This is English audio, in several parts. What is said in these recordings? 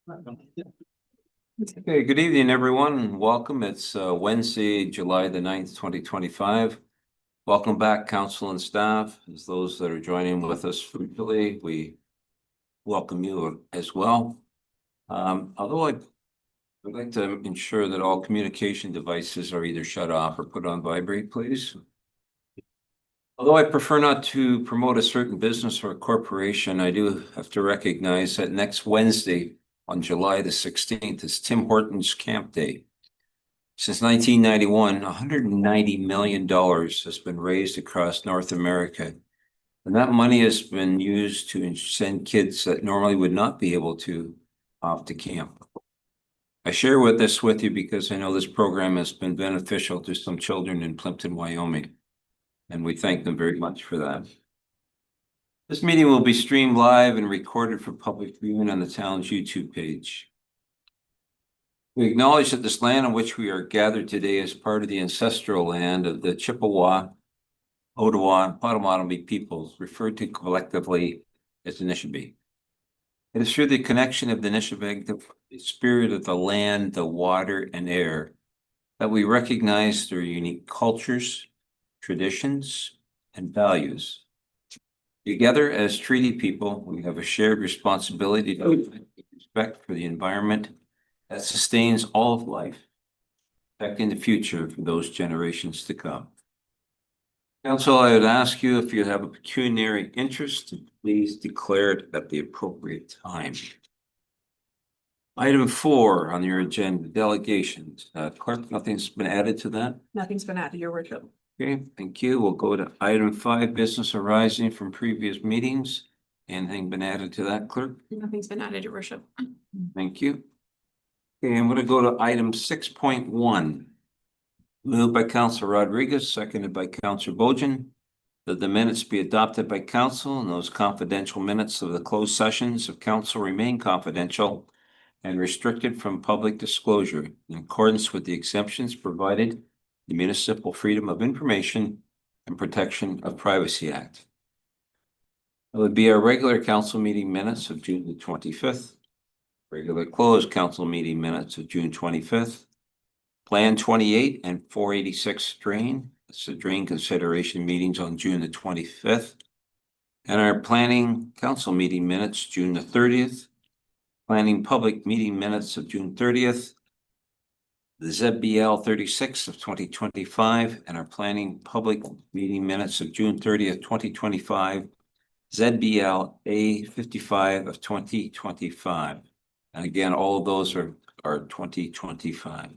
Okay, good evening, everyone, and welcome. It's Wednesday, July the 9th, 2025. Welcome back, council and staff. As those that are joining with us virtually, we welcome you as well. Although I would like to ensure that all communication devices are either shut off or put on vibrate, please. Although I prefer not to promote a certain business or corporation, I do have to recognize that next Wednesday, on July the 16th, is Tim Hortons Camp Day. Since 1991, $190 million has been raised across North America. And that money has been used to send kids that normally would not be able to off to camp. I share this with you because I know this program has been beneficial to some children in Plympton-Wyoming, and we thank them very much for that. This meeting will be streamed live and recorded for public viewing on the town's YouTube page. We acknowledge that this land on which we are gathered today is part of the ancestral land of the Chippewa, Ottawa, and Potawatomi peoples, referred to collectively as the Anishinaabe. It is through the connection of the Anishinaabe, the spirit of the land, the water, and air, that we recognize their unique cultures, traditions, and values. Together as treaty people, we have a shared responsibility to respect for the environment that sustains all of life, affecting the future for those generations to come. Council, I would ask you if you have a pecuniary interest, please declare it at the appropriate time. Item 4 on your agenda, delegations. Clerk, nothing's been added to that? Nothing's been added, Your Worship. Okay, thank you. We'll go to item 5, business arising from previous meetings. Anything been added to that, Clerk? Nothing's been added, Your Worship. Thank you. Okay, I'm going to go to item 6.1. Moved by Councilor Rodriguez, seconded by Councilor Bojan, that the minutes be adopted by council and those confidential minutes of the closed sessions of council remain confidential and restricted from public disclosure in accordance with the exemptions provided in the Municipal Freedom of Information and Protection of Privacy Act. It would be our regular council meeting minutes of June the 25th, regular closed council meeting minutes of June 25th, Plan 28 and 486 drain. That's the drain consideration meetings on June the 25th. And our planning council meeting minutes, June the 30th. Planning public meeting minutes of June 30th. The ZBL 36 of 2025 and our planning public meeting minutes of June 30th, 2025. ZBL A55 of 2025. And again, all of those are 2025.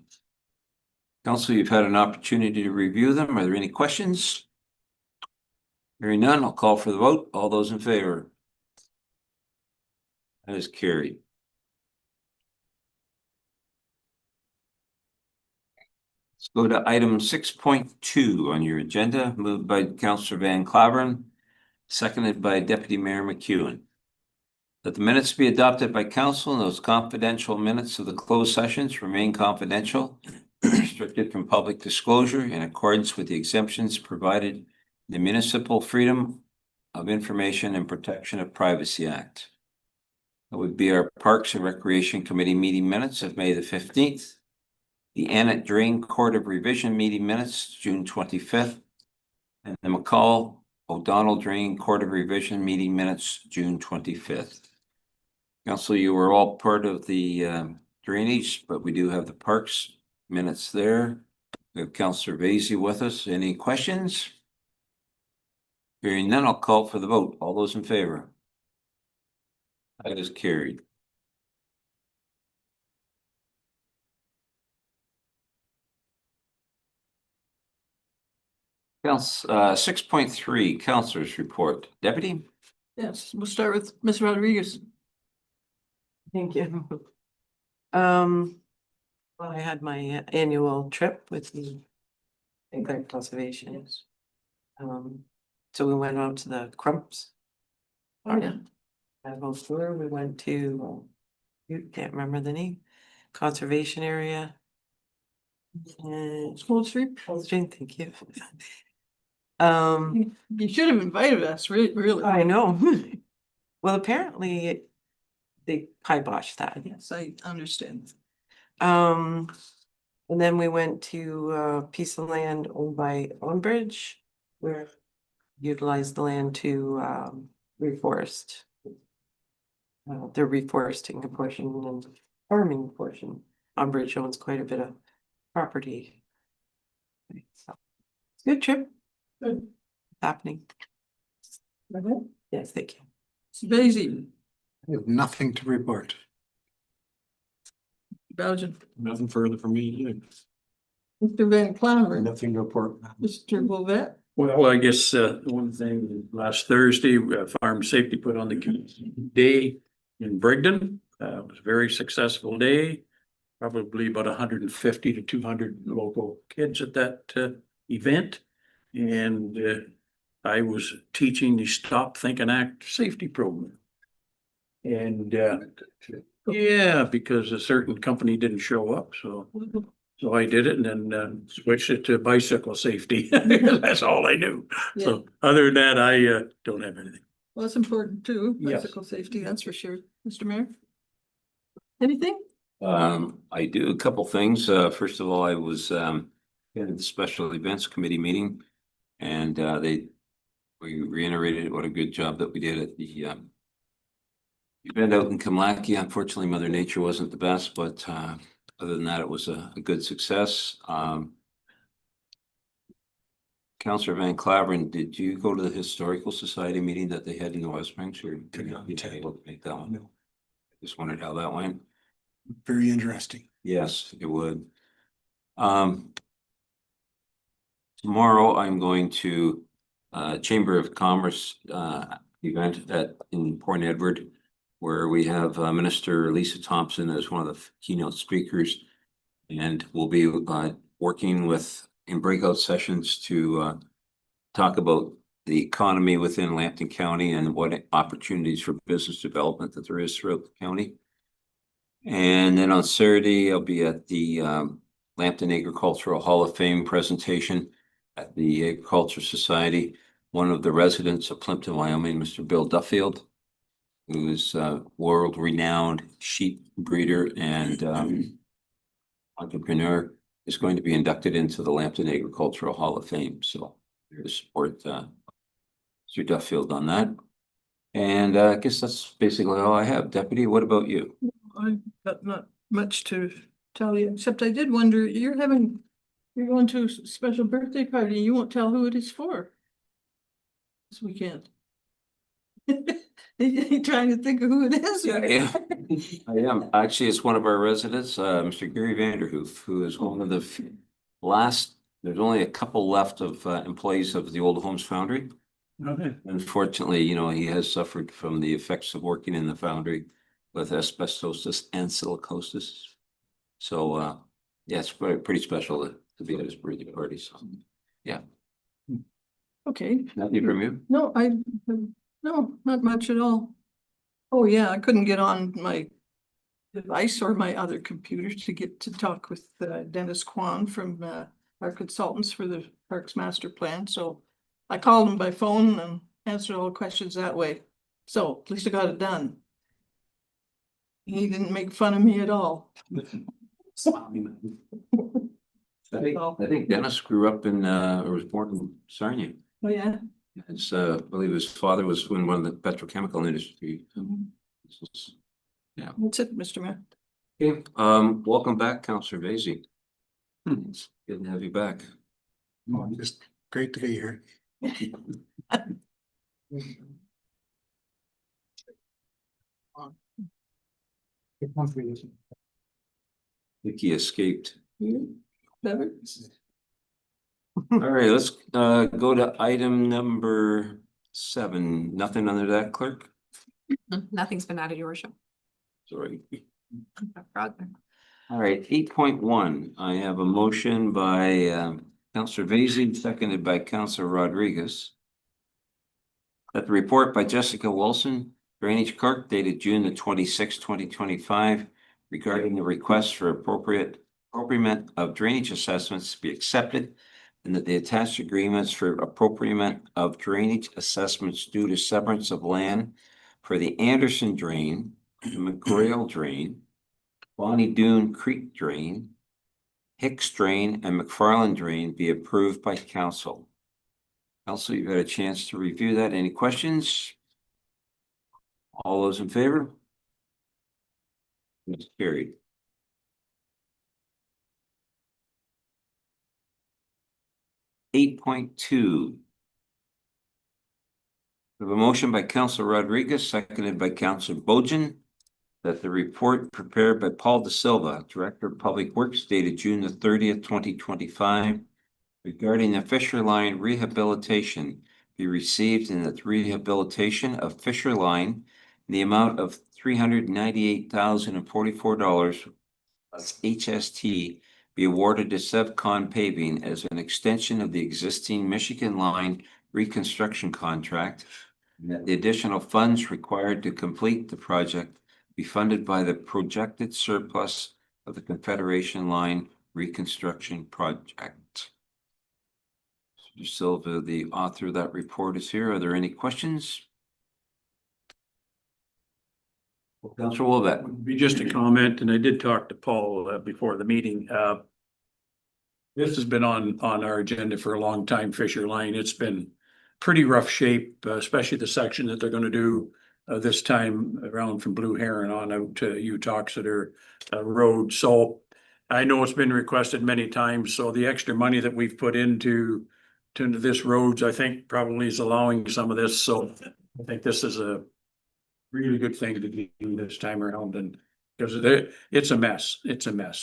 Council, you've had an opportunity to review them. Are there any questions? Hearing none, I'll call for the vote. All those in favor? That is carried. Let's go to item 6.2 on your agenda, moved by Councilor Van Claveren, seconded by Deputy Mayor McEwen. That the minutes be adopted by council and those confidential minutes of the closed sessions remain confidential, restricted from public disclosure in accordance with the exemptions provided in the Municipal Freedom of Information and Protection of Privacy Act. That would be our Parks and Recreation Committee meeting minutes of May the 15th, the Annett Drain Court of Revision meeting minutes, June 25th, and the McCall O'Donnell Drain Court of Revision meeting minutes, June 25th. Council, you were all part of the drainage, but we do have the parks minutes there. We have Councilor Vasey with us. Any questions? Hearing none, I'll call for the vote. All those in favor? That is carried. Council 6.3, Councilor's report. Deputy? Yes, we'll start with Ms. Rodriguez. Thank you. Well, I had my annual trip with the Sinclair Conservation. So we went out to the Crumps. Oh, yeah. That whole tour, we went to, you can't remember the name, conservation area. Cold Stream, thank you. You should have invited us, really. I know. Well, apparently they kibosh that. Yes, I understand. And then we went to a piece of land owned by Onbridge, where utilized the land to reforest. They're reforesting a portion and farming a portion. Onbridge owns quite a bit of property. So, it's a good trip. Good. Happening. Okay. Yes, thank you. Svezi, I have nothing to report. Belgian, Nothing further from me either. Mr. Van Claveren, Nothing to report. Mr. Bovet. Well, I guess one thing, last Thursday, Farm Safety put on the community day in Brigden. It was a very successful day. Probably about 150 to 200 local kids at that event. And I was teaching the Stop, Think and Act safety program. And yeah, because a certain company didn't show up, so I did it and then switched it to bicycle safety. That's all I knew. Yeah, So other than that, I don't have anything. well, it's important too, Yes. bicycle safety, that's for sure. Mr. Mayor? Anything? I do a couple things. First of all, I was at the Special Events Committee meeting. And we reiterated what a good job that we did at the event out in Kamlaki. Unfortunately, Mother Nature wasn't the best, but other than that, it was a good success. Councillor Van Claveren, did you go to the Historical Society meeting that they had in the West Springs, or did not be able to make that one? No. Just wondered how that went. Very interesting. Yes, it would. Tomorrow I'm going to Chamber of Commerce event in Port Edward, where we have Minister Lisa Thompson as one of the keynote speakers. And we'll be working in breakout sessions to talk about the economy within Lambton County and what opportunities for business development that there is throughout the county. And then on Saturday, I'll be at the Lambton Agricultural Hall of Fame presentation at the Agriculture Society. One of the residents of Plympton-Wyoming, Mr. Bill Duffield, who is a world-renowned sheep breeder and entrepreneur, is going to be inducted into the Lambton Agricultural Hall of Fame. So here to support Mr. Duffield on that. And I guess that's basically all I have. Deputy, what about you? I've got not much to tell you, except I did wonder, you're going to a special birthday party, you won't tell who it is for this weekend. You trying to think of who it is? I am. Actually, it's one of our residents, Mr. Gary Vanderhoof, who is one of the last, there's only a couple left of employees of the Old Homes Foundry. Okay. Unfortunately, he has suffered from the effects of working in the foundry with asbestosis and silicosis. So, yeah, it's pretty special to be at his birthday party. So, yeah. Okay. Nothing from you? No, no, not much at all. Oh, yeah, I couldn't get on my device or my other computer to get to talk with Dennis Kwan from our consultants for the Parks Master Plan. So I called him by phone and answered all the questions that way. So at least I got it done. He didn't make fun of me at all. I think Dennis grew up in, or was born in Sarnia. Oh, yeah. It's, I believe his father was in one of the petrochemical industry. Yeah. That's it, Mr. Mayor. Okay, welcome back, Councillor Vasey. It's good to have you back. Oh, just great to be here. Vicky escaped. Better? All right, let's go to item number 7. Nothing under that, clerk? Nothing's been added, your worship. Sorry. Brother. All right, 8.1. I have a motion by Councillor Vasey, seconded by Councillor Rodriguez. That the report by Jessica Wilson, drainage clerk, dated June the 26th, 2025, regarding the request for appropriate of drainage assessments to be accepted, and that the attached agreements for appropriate of drainage assessments due to severance of land for the Anderson Drain the McGrail Drain, Bonnie Dune Creek Drain, Hicks Drain, and McFarland Drain be approved by council. Council, you've had a chance to review that. Any questions? All those in favor? It's carried. Eight point two. We have a motion by Councilor Rodriguez, seconded by Councilor Bojan, that the report prepared by Paul De Silva, Director of Public Works, dated June the 30th, 2025, regarding the Fisher Line rehabilitation be received, and that the rehabilitation of Fisher Line in the amount of $398,044 plus HST be awarded to Sevcon Paving as an extension of the existing Michigan Line reconstruction contract, and that the additional funds required to complete the project be funded by the projected surplus of the Confederation Line reconstruction project. Mr. Silva, the author of that report, is here. Are there any questions? Councilor Wolbett. Be just a comment, and I did talk to Paul before the meeting. This has been on our agenda for a long time, Fisher Line. It's been pretty rough shape, especially the section that they're gonna do this time around from Blue Heron on out to Utah-Exeter Road. So I know it's been requested many times, so the extra money that we've put into this roads, I think probably is allowing some of this. So I think this is a really good thing to do this time around, and because it's a mess,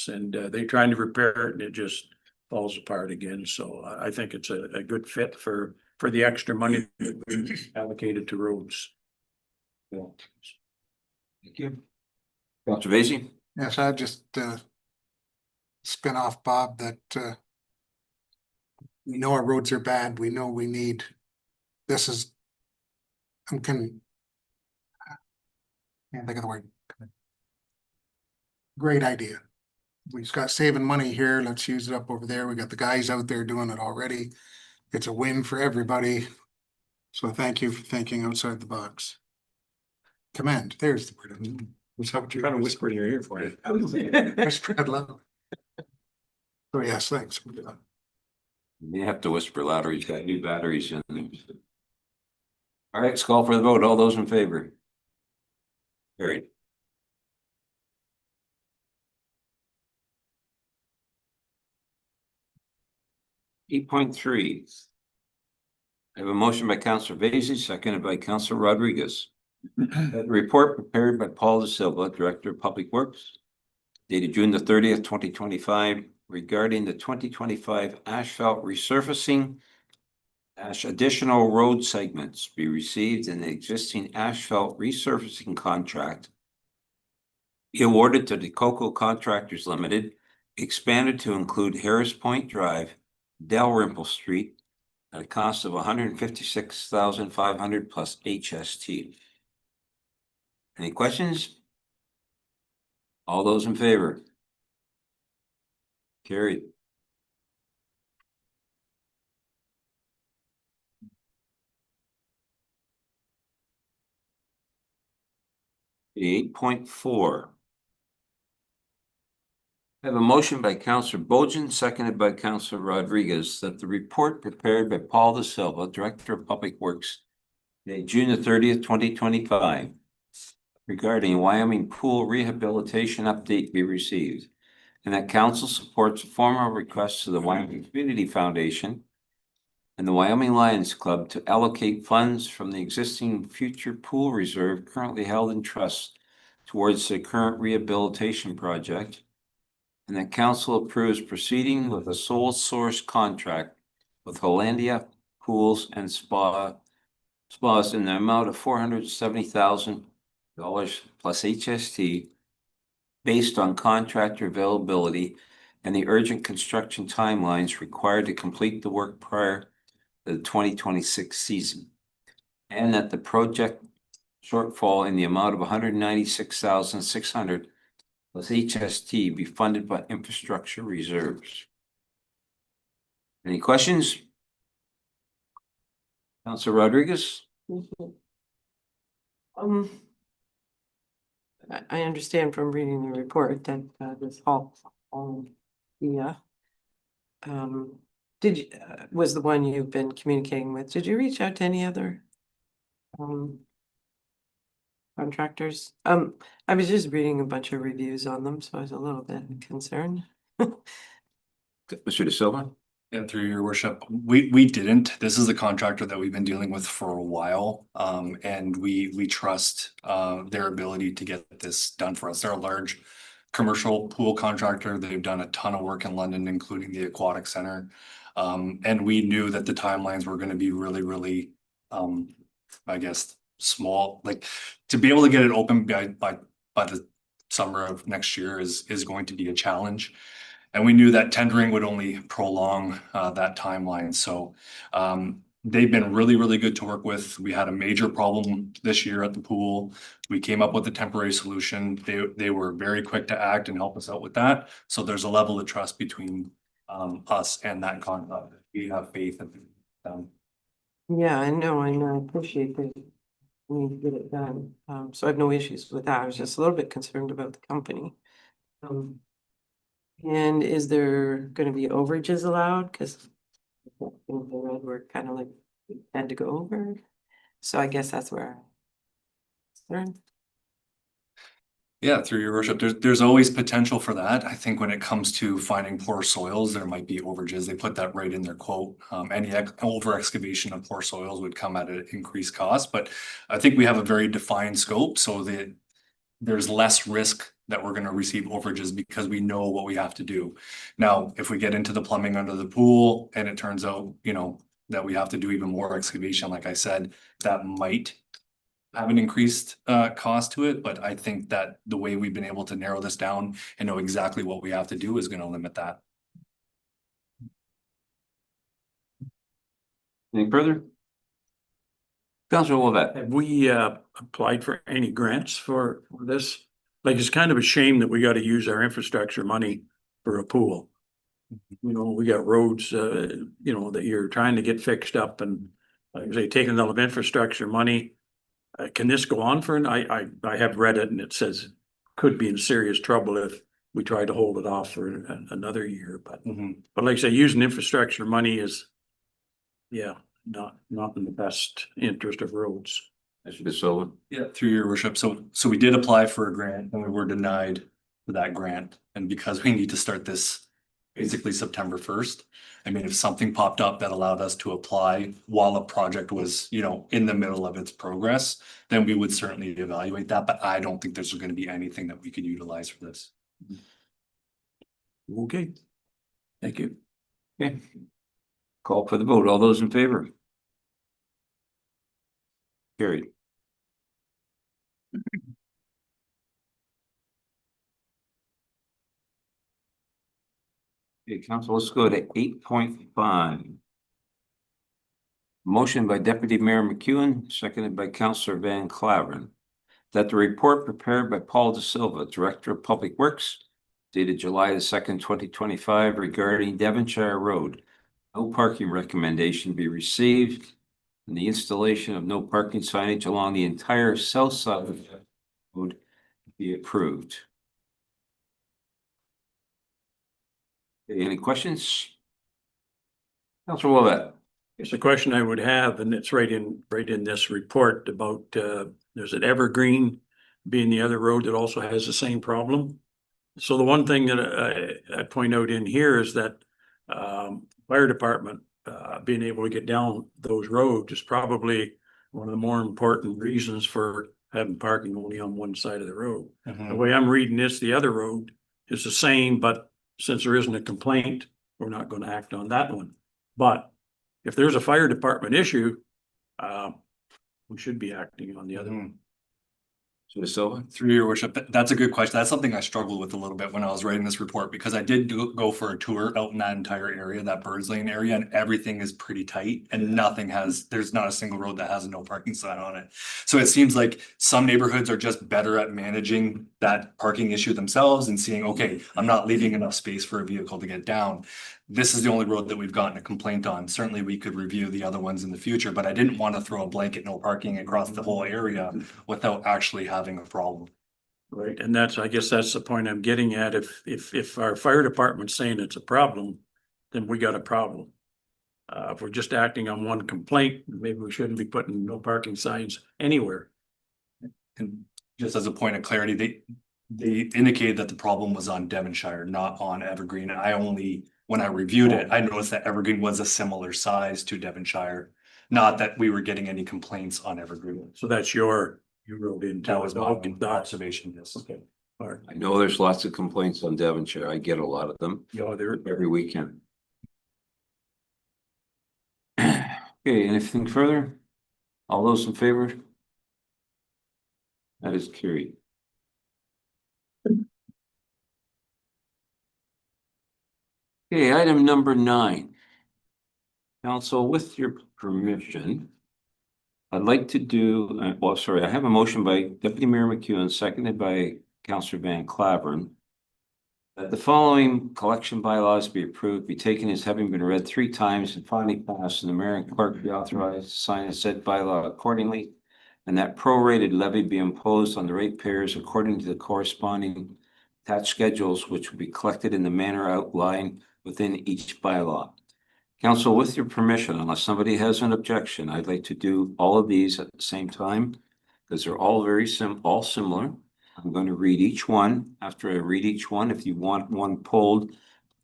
and they're trying to repair it and it just falls apart again. So I think it's a good fit for the extra money that we allocated to roads. Thank you. Councilor Vacy. Yes, I just spin off Bob that we know our roads are bad. We know we need, this is, can't think of the word. Great idea. We've got saving money here. Let's use it up over there. We got the guys out there doing it already. It's a win for everybody. So thank you for thinking outside the box. Commend, there's the word. Was that what you're Trying to whisper in your ear for you. Whisper it loud. So yes, thanks. You have to whisper louder. He's got new batteries in there. All right, let's call for the vote. All those in favor? Carried. Eight point three. I have a motion by Councilor Vacy, seconded by Councilor Rodriguez. That the report prepared by Paul De Silva, Director of Public Works, dated June the 30th, 2025, regarding the 2025 asphalt resurfacing additional road segments be received, in the existing asphalt resurfacing contract be awarded to Decoco Contractors Limited, expanded to include Harris Point Drive, Dalrymple Street, at a cost of $156,500 plus HST. Any questions? All those in favor? Carried. Eight point four. I have a motion by Councilor Bojan, seconded by Councilor Rodriguez, that the report prepared by Paul De Silva, Director of Public Works, dated June the 30th, 2025, regarding Wyoming pool rehabilitation update be received, and that council supports a formal request to the Wyoming Community Foundation and the Wyoming Lions Club to allocate funds from the existing future pool reserve currently held in trust towards the current rehabilitation project, and that council approves proceeding with a sole source contract with Hollandia Pools and Spas in the amount of $470,000 plus HST based on contractor availability and the urgent construction timelines required to complete the work prior to the 2026 season, and that the project shortfall in the amount of $196,600 plus HST be funded by infrastructure reserves. Any questions? Councilor Rodriguez? I understand from reading the report that this all, yeah. Did you, was the one you've been communicating with, did you reach out to any other contractors? I was just reading a bunch of reviews on them, so I was a little bit concerned. Mr. De Silva? Yeah, through your worship, we didn't. This is a contractor that we've been dealing with for a while. And we trust their ability to get this done for us. They're a large commercial pool contractor. They've done a ton of work in London, including the Aquatic Center. And we knew that the timelines were going to be really, I guess, small. Like to be able to get it open by the summer of next year is going to be a challenge. And we knew that tendering would only prolong that timeline. So they've been really good to work with. We had a major problem this year at the pool. We came up with a temporary solution. They were very quick to act and help us out with that. So there's a level of trust between us and that contract. We have faith in them. Yeah, I know, I appreciate that. We need to get it done. So I have no issues with that. I was just a little bit concerned about the company. And is there gonna be overages allowed? Cause the red we're kind of like, we had to go over. So I guess that's where. I'm Yeah, through your worship, there's always potential for that. I think when it comes to finding poor soils, there might be overages. They put that right in their quote. Any over excavation of poor soils would come at an increased cost, but I think we have a very defined scope so that there's less risk that we're going to receive overages because we know what we have to do. Now, if we get into the plumbing under the pool and it turns out, that we have to do even more excavation, like I said, that might have an increased cost to it, but I think that the way we've been able to narrow this down and know exactly what we have to do is going to limit that. Any further? Councilor Lovett? Have we applied for any grants for this? Like, it's kind of a shame that we got to use our infrastructure money for a pool. We got roads, that you're trying to get fixed up and like I say, taking all of infrastructure money. Can this go on for I have read it and it says could be in serious trouble if we try to hold it off for another year, but like I say, using infrastructure money is, not in the best interest of roads. Mr. De Silva? Yeah, through your worship. So we did apply for a grant and we were denied for that grant. And because we need to start this basically September 1st. I mean, if something popped up that allowed us to apply while a project was, in the middle of its progress, then we would certainly evaluate that. But I don't think there's going to be anything that we could utilize for this. Okay. Thank you. Okay. Call for the vote. All those in favor? Carried. Okay, council, let's go to 8.5. Motion by Deputy Mayor McEwen, seconded by Councillor Van Claveren, that the report prepared by Paul De Silva, Director of Public Works, dated July 2nd, 2025, regarding Devonshire Road, no parking recommendation be received, and the installation of no parking signage along the entire south side of the road be approved. Okay, any questions? Councilor Lovett? It's a question I would have, and it's right in this report about, there's an Evergreen being the other road that also has the same problem. So the one thing that I point out in here is that, fire department, being able to get down those roads is probably one of the more important reasons for having parking only on one side of the road. The way I'm reading this, the other road is the same, but since there isn't a complaint, we're not going to act on that one. But if there's a fire department issue, we should be acting on the other one. Mr. De Silva? Through your worship, that's a good question. That's something I struggled with a little bit when I was writing this report, because I did go for a tour out in that entire area, that Birds Lane area, and everything is pretty tight and there's not a single road that has a no parking sign on it. So it seems like some neighborhoods are just better at managing that parking issue themselves and seeing, okay, I'm not leaving enough space for a vehicle to get down. This is the only road that we've gotten a complaint on. Certainly we could review the other ones in the future, but I didn't want to throw a blanket no parking across the whole area without actually having a problem. Right, and I guess that's the point I'm getting at. If our fire department's saying it's a problem, then we got a problem. If we're just acting on one complaint, maybe we shouldn't be putting no parking signs anywhere. And just as a point of clarity, they indicated that the problem was on Devonshire, not on Evergreen. When I reviewed it, I noticed that Evergreen was a similar size to Devonshire. Not that we were getting any complaints on Evergreen. So you wrote into. That was my Okay, observation, yes. Okay, all right. I know there's lots of complaints on Devonshire. I get a lot of them Yeah, there, every weekend. Okay, anything further? All those in favor? That is carried. Okay, item number 9. Council, with your permission, I'd like to do, I have a motion by Deputy Mayor McEwen, seconded by Councillor Van Claveren, that the following collection bylaws be approved, be taken as having been read 3 times and finally passed, and the mayor and clerk be authorized to sign said bylaw accordingly, and that prorated levy be imposed on the ratepayers according to the corresponding attached schedules, which will be collected in the manner outlined within each bylaw. Council, with your permission, unless somebody has an objection, I'd like to do all of these at the same time because they're all all similar. I'm going to read each one. After I read each one, if you want one pulled,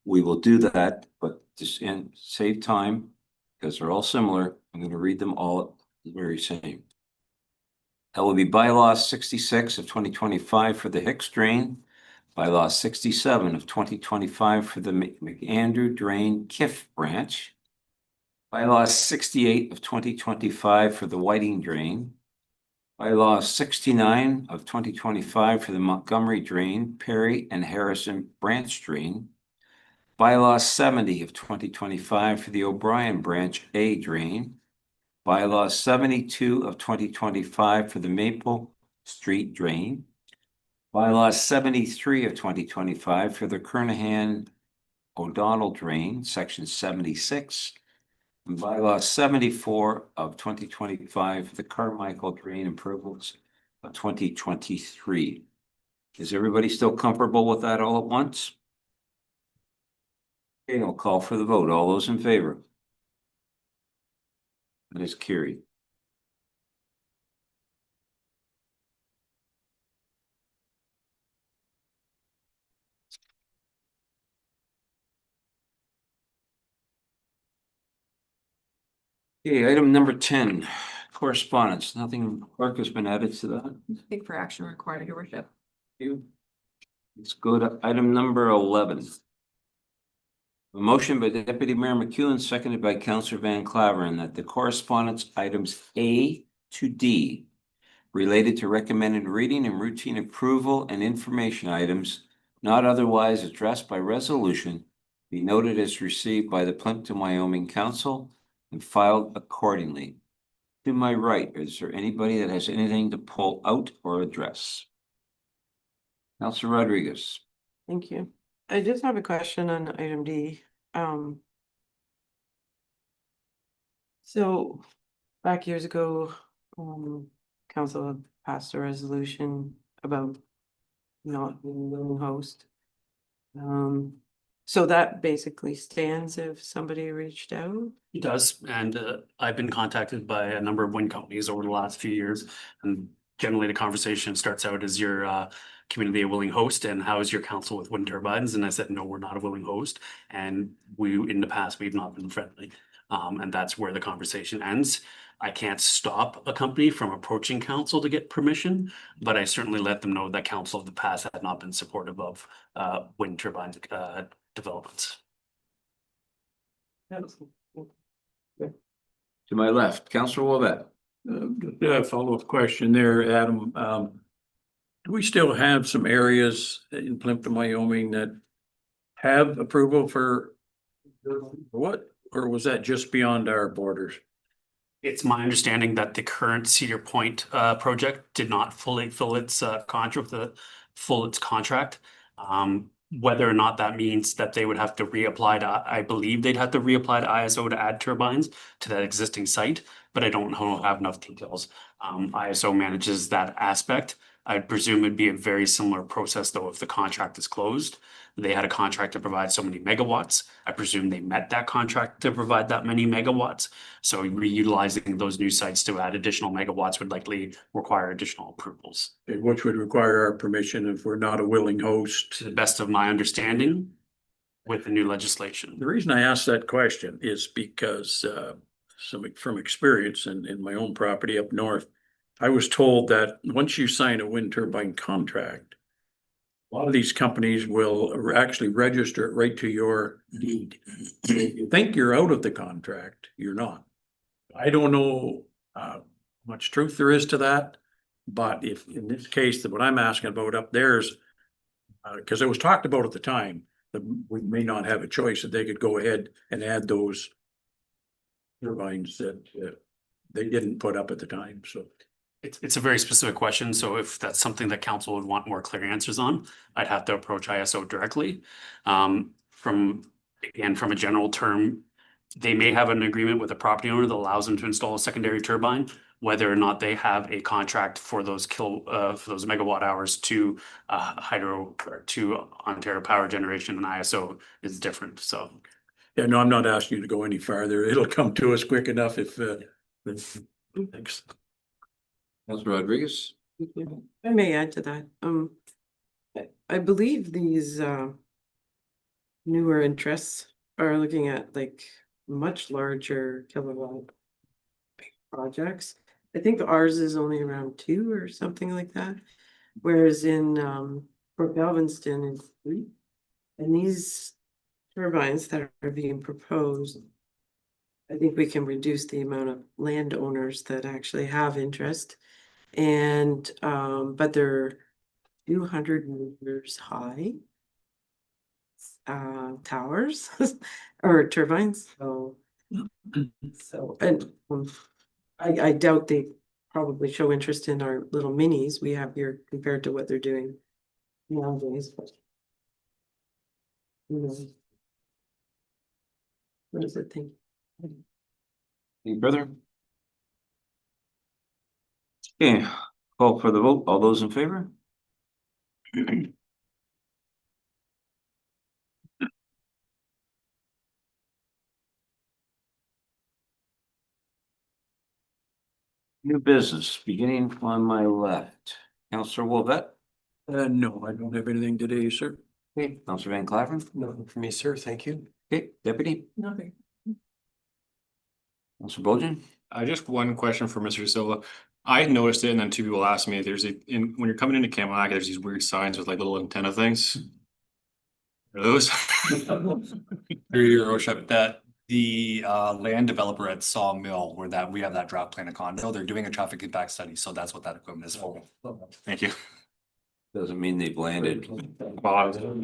we will do that, but just save time because they're all similar. I'm going to read them all the very same. That will be bylaw 66 of 2025 for the Hicks Drain, bylaw 67 of 2025 for the McAndrew Drain Kiff Branch, bylaw 68 of 2025 for the Whiting Drain, bylaw 69 of 2025 for the Montgomery Drain, Perry and Harrison Branch Drain, bylaw 70 of 2025 for the O'Brien Branch A Drain, bylaw 72 of 2025 for the Maple Street Drain, bylaw 73 of 2025 for the Kernahan O'Donnell Drain, section 76, and bylaw 74 of 2025 for the Carmichael Drain Improvements of 2023. Is everybody still comfortable with that all at once? Okay, I'll call for the vote. All those in favor? That is carried. Okay, item number 10, correspondence. Nothing, clerk, has been added to that. Big for action required, your worship. You. Let's go to item number 11. A motion by Deputy Mayor McEwen, seconded by Councillor Van Claveren, that the correspondence items A to D related to recommended reading and routine approval and information items not otherwise addressed by resolution be noted as received by the Plympton-Wyoming Council and filed accordingly. To my right, is there anybody that has anything to pull out or address? Councillor Rodriguez. Thank you. I just have a question on item D. So back years ago, council passed a resolution about not being a willing host. So that basically stands if somebody reached out. It does, and I've been contacted by a number of wind companies over the last few years, and generally the conversation starts out as your community a willing host, and how is your council with wind turbines? And I said, no, we're not a willing host, and in the past we've not been friendly, and that's where the conversation ends. I can't stop a company from approaching council to get permission, but I certainly let them know that council of the past had not been supportive of wind turbine developments. To my left, Councillor Wabette. A follow-up question there, Adam. Do we still have some areas in Plympton-Wyoming that have approval for what, or was that just beyond our borders? It's my understanding that the current Cedar Point project did not fully fill its contract. Whether or not that means that they would have to reapply to, I believe they'd have to reapply to ISO to add turbines to that existing site, but I don't have enough details. ISO manages that aspect. I presume it'd be a very similar process though if the contract is closed. They had a contract to provide so many megawatts. I presume they met that contract to provide that many megawatts. So reutilizing those new sites to add additional megawatts would likely require additional approvals. Which would require our permission if we're not a willing host. To the best of my understanding, with the new legislation. The reason I asked that question is because from experience in my own property up north, I was told that once you sign a wind turbine contract, a lot of these companies will actually register it right to your deed. If you think you're out of the contract, you're not. I don't know how much truth there is to that, but if in this case, that what I'm asking about up there is, because it was talked about at the time, that we may not have a choice, that they could go ahead and add those turbines that they didn't put up at the time, so. It's a very specific question, so if that's something that council would want more clear answers on, I'd have to approach ISO directly. From a general term, they may have an agreement with a property owner that allows them to install a secondary turbine. Whether or not they have a contract for those for those megawatt hours to hydro or to Ontario Power Generation and ISO is different, so. Yeah, no, I'm not asking you to go any farther. It'll come to us quick enough if thanks. Councilor Rodriguez? I may add to that. I believe these newer interests are looking at like much larger kilowatt projects. I think ours is only around 2 or something like that, whereas in Port Galveston is 3. And these turbines that are being proposed, I think we can reduce the amount of landowners that actually have interest. And but they're 200 meters high towers or turbines, so and I doubt they probably show interest in our little minis we have here compared to what they're doing nowadays, but you know, what does it think? Any further? Okay, call for the vote. All those in favor? New business, beginning on my left. Councilor Wolvette? No, I don't have anything today, sir. Okay. Councilor Van Claveren? Nothing for me, sir. Thank you. Okay, Deputy? Nothing. Councilor Bojan? Just one question for Mr. Silva. I noticed it and then 2 people asked me, when you're coming into Camelback, there's these weird signs with like little antenna things. Are those? Through your worship, that the land developer at Sawmill, where we have that draft plan of condo, they're doing a traffic impact study, so that's what that equipment is for. Thank you. Doesn't mean they've landed. Councilor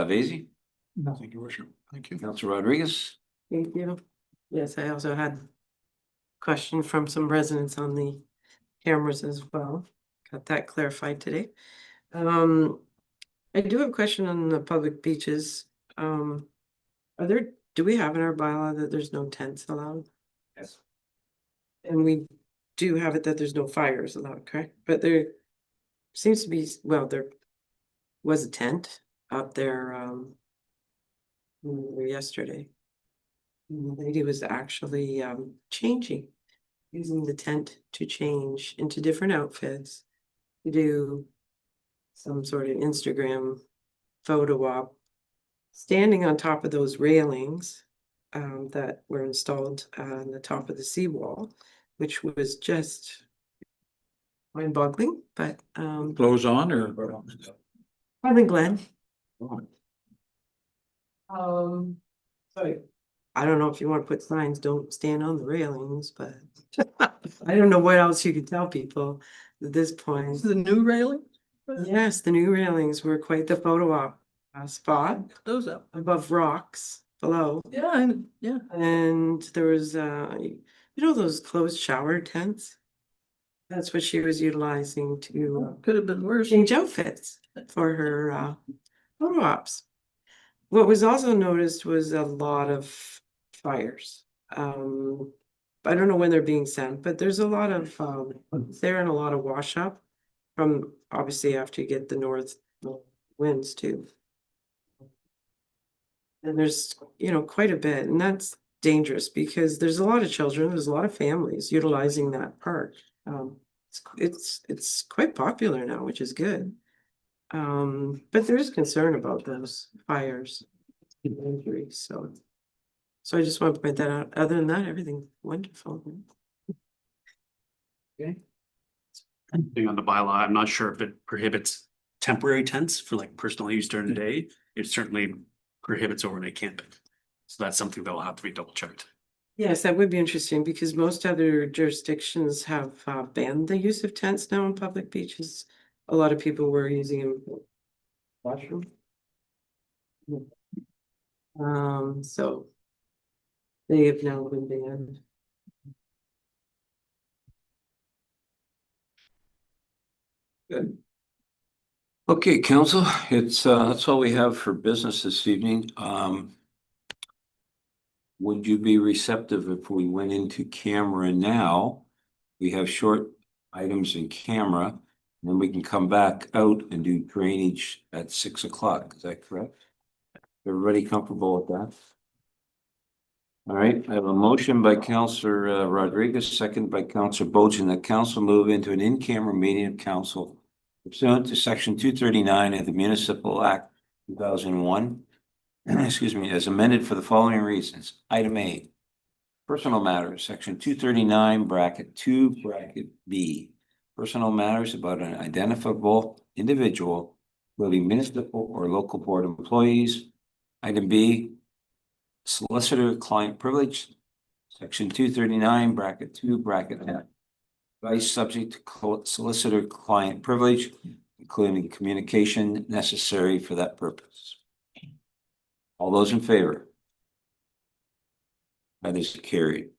Vaizey? Nothing, your worship. Thank you. Councilor Rodriguez? Thank you. Yes, I also had a question from some residents on the cameras as well. Got that clarified today. I do have a question on the public beaches. Do we have in our bylaw that there's no tents allowed? Yes. And we do have it that there's no fires allowed, correct? But there seems to be, well, there was a tent out there yesterday. And the lady was actually using the tent to change into different outfits to do some sort of Instagram photo op, standing on top of those railings that were installed on the top of the seawall, which was just mind-boggling, but Close on or? probably Glenn. Sorry. I don't know if you want to put signs, don't stand on the railings, but I don't know what else you could tell people at this point. Is the new railing? Yes, the new railings were quite the photo op spot Those up. above rocks below. Yeah, yeah. And there was, you know, those closed shower tents? That's what she was utilizing to Could have been worse. change outfits for her photo ops. What was also noticed was a lot of fires. I don't know when they're being sent, but there's a lot of, there and a lot of wash up from obviously after you get the north winds too. And there's, quite a bit, and that's dangerous because there's a lot of children, there's a lot of families utilizing that park. It's quite popular now, which is good. But there is concern about those fires and injuries, so I just want to point that out. Other than that, everything's wonderful. Okay. Being on the bylaw, I'm not sure if it prohibits temporary tents for like personal use during the day. It certainly prohibits overnight camping. So that's something that will have to be double checked. Yes, that would be interesting because most other jurisdictions have banned the use of tents now on public beaches. A lot of people were using them for washroom. So they have now been banned. Good. Okay, council, that's all we have for business this evening. Would you be receptive if we went into camera now? We have short items in camera, and then we can come back out and do drainage at 6 o'clock. Is that correct? Everybody comfortable with that? All right, I have a motion by Councillor Rodriguez, second by Councillor Bojan, that council move into an in-camera meeting of council pursuant to section 239 of the Municipal Act 2001. Excuse me, as amended for the following reasons. Item A, personal matters, section 239, bracket 2, bracket B. Personal matters about an identifiable individual, including municipal or local board employees. Item B, solicitor client privilege, section 239, bracket 2, bracket F. Advice subject to solicitor client privilege, including communication necessary for that purpose. All those in favor? That is carried.